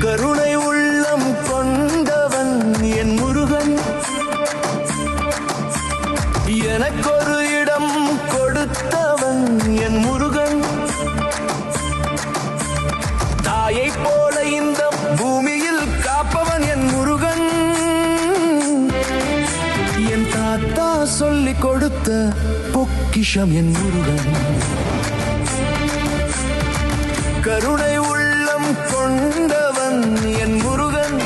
கருணை உள்ளம் கொண்டவன் என் முருகன். எனக்கொரு இடம் கொடுத்தவன் என் முருகன். தாயை போல இந்த பூமியில் காப்பவன் என் முருகன். என் தாத்தா சொல்லிக் கொடுத்த பொக்கிஷம் என் முருகன். கருணை உள்ளம் கொண்டவன் என் முருகன்.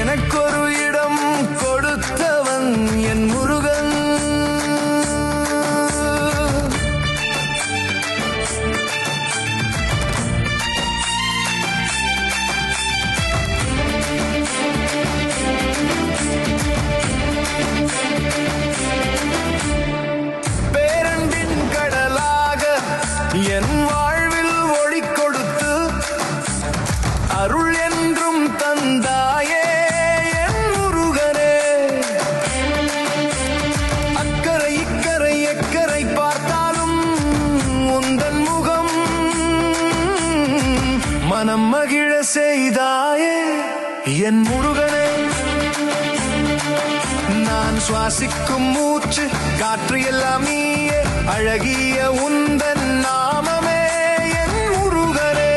எனக்கொரு இடம் கொடுத்தவன் என் முருகன். பேரன்பின் கடலாக என் வாழ்வில் ஒளி கொடுத்து அருள் என்றும் தந்தாயே என் முருகனே. அக்கறை இக்கரை எக்கரை பார்த்தாலும் உந்தன் முகம் மனம் மகிழ செய்தாயே என் முருகனே. நான் சுவாசிக்கும் மூச்சு காற்று எல்லாம் நீயே. அழகிய உந்தன் நாமமே என் முருகனே.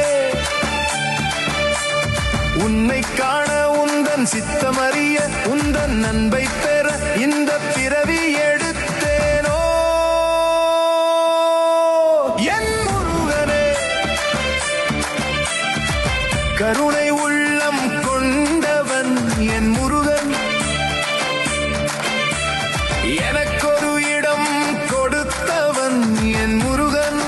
உன்னை காண உந்தன் சித்தமறிய உந்தன் அன்பை பெற இந்த பிறவி எடுத்தேனோ என் முருகனே. கருணை உள்ளம் கொண்டவன் என் முருகன். எனக்கொரு இடம் கொடுத்தவன் என் முருகன்.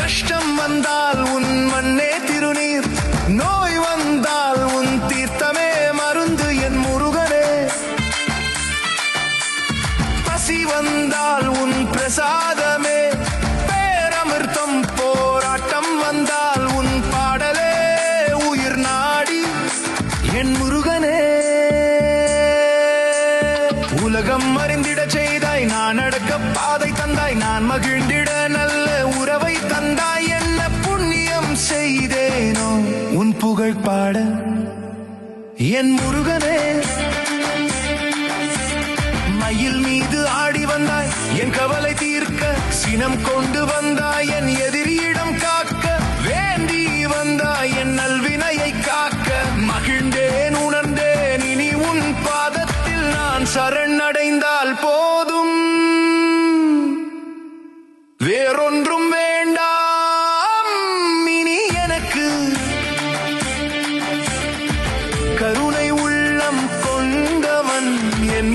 கஷ்டம் வந்தால் உன் மண்ணே திருநீர், நோய் வந்தால் உன் தீர்த்தமே மருந்து என் முருகனே. பசி வந்தால் உன் பிரசாதமே பேரமிர்தம். போராட்டம் வந்தால் உன் பாடலே உயிர் நாடி என் முருகனே. உலகம் அறிந்திட செய்தாய், நான் நடக்க பாதை தந்தாய், நான் மகிழ்ந்திட நல்ல உறவை தந்தாய். என்ன புண்ணியம் செய்தேனோ உன் புகழ் பாட என் முருகனே. மயில் மீது ஆடி வந்தாய் என் கவலை தீர்க்க, சினம் கொண்டு வந்தாய் என் எதிரியிடம் காக்க, வேண்டி வந்தாய் என் நல்வினையை காக்க. மகிழ்ந்தேன் உணர்ந்தேன் இனி உன் பாதத்தில் நான் சரணடைந்தால் போதும், வேறொன்றும் வேண்டாம் இனி எனக்கு. கருணை உள்ளம் கொண்டவன் என்